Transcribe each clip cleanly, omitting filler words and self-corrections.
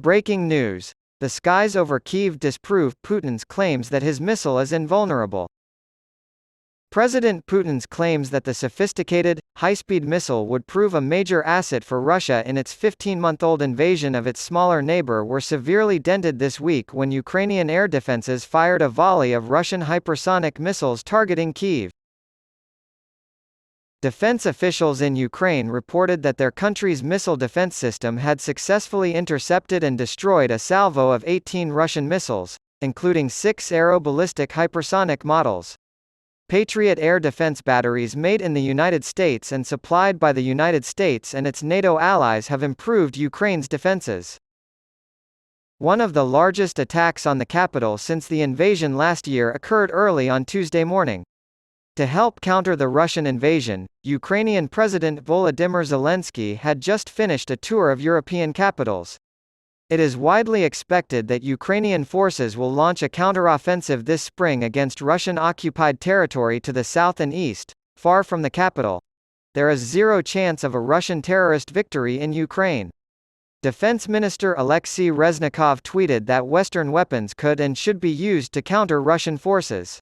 Breaking news. The skies over Kyiv disprove Putin's claims that his missile is invulnerable. President Putin's claims that the sophisticated, high-speed missile would prove a major asset for Russia in its 15-month-old invasion of its smaller neighbor were severely dented this week when Ukrainian air defenses fired a volley of Russian hypersonic missiles targeting Kyiv. Defense officials in Ukraine reported that their country's missile defense system had successfully intercepted and destroyed a salvo of 18 Russian missiles, including 6 aero-ballistic hypersonic models. Patriot air defense batteries made in the United States and supplied by the United States and its NATO allies have improved Ukraine's defenses. One of the largest attacks on the capital since the invasion last year occurred early on Tuesday morning. To help counter the Russian invasion, Ukrainian President Volodymyr Zelensky had just finished a tour of European capitals. It is widely expected that Ukrainian forces will launch a counteroffensive this spring against Russian-occupied territory to the south and east, far from the capital. There is zero chance of a Russian terrorist victory in Ukraine. Defense Minister Alexei Reznikov tweeted that Western weapons could and should be used to counter Russian forces.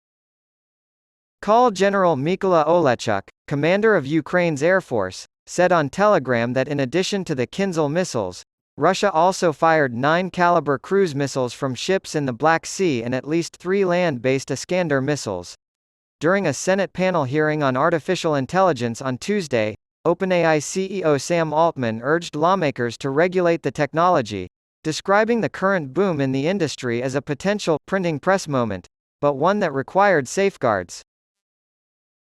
Call General Mykola Olechuk, commander of Ukraine's Air Force, said on Telegram that in addition to the Kinzhal missiles, Russia also fired 9-caliber cruise missiles from ships in the Black Sea and at least 3 land-based Iskander missiles. During a Senate panel hearing on artificial intelligence on Tuesday, OpenAI CEO Sam Altman urged lawmakers to regulate the technology, describing the current boom in the industry as a potential printing press moment, but one that required safeguards.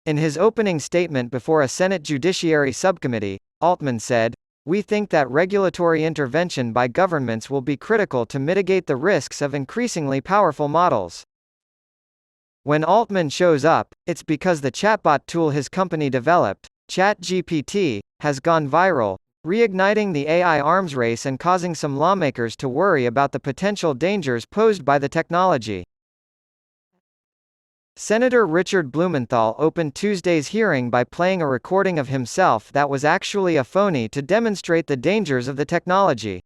In his opening statement before a Senate Judiciary Subcommittee, Altman said, "We think that regulatory intervention by governments will be critical to mitigate the risks of increasingly powerful models." When Altman shows up, it's because the chatbot tool his company developed, ChatGPT, has gone viral, reigniting the AI arms race and causing some lawmakers to worry about the potential dangers posed by the technology. Senator Richard Blumenthal opened Tuesday's hearing by playing a recording of himself that was actually a phony to demonstrate the dangers of the technology.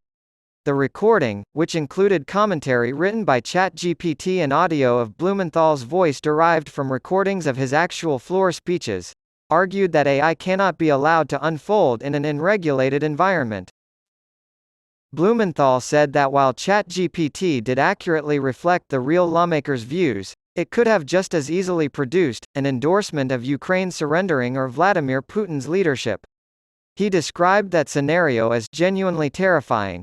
The recording, which included commentary written by ChatGPT and audio of Blumenthal's voice derived from recordings of his actual floor speeches, argued that AI cannot be allowed to unfold in an unregulated environment. Blumenthal said that while ChatGPT did accurately reflect the real lawmakers' views, it could have just as easily produced an endorsement of Ukraine surrendering or Vladimir Putin's leadership. He described that scenario as genuinely terrifying.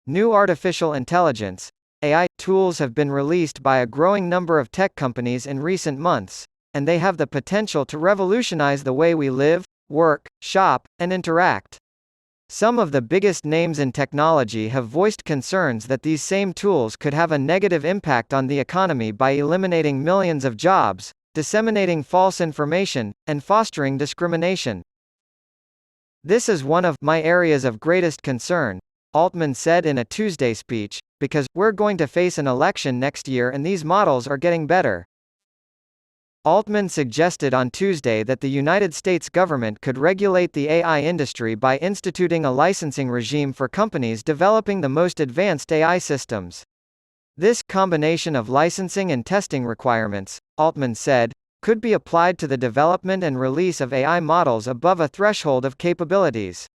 New artificial intelligence (AI) tools have been released by a growing number of tech companies in recent months, and they have the potential to revolutionize the way we live, work, shop, and interact. Some of the biggest names in technology have voiced concerns that these same tools could have a negative impact on the economy by eliminating millions of jobs, disseminating false information, and fostering discrimination. "This is one of my areas of greatest concern," Altman said in a Tuesday speech, "because we're going to face an election next year and these models are getting better." Altman suggested on Tuesday that the United States government could regulate the AI industry by instituting a licensing regime for companies developing the most advanced AI systems. This combination of licensing and testing requirements, Altman said, could be applied to the development and release of AI models above a threshold of capabilities.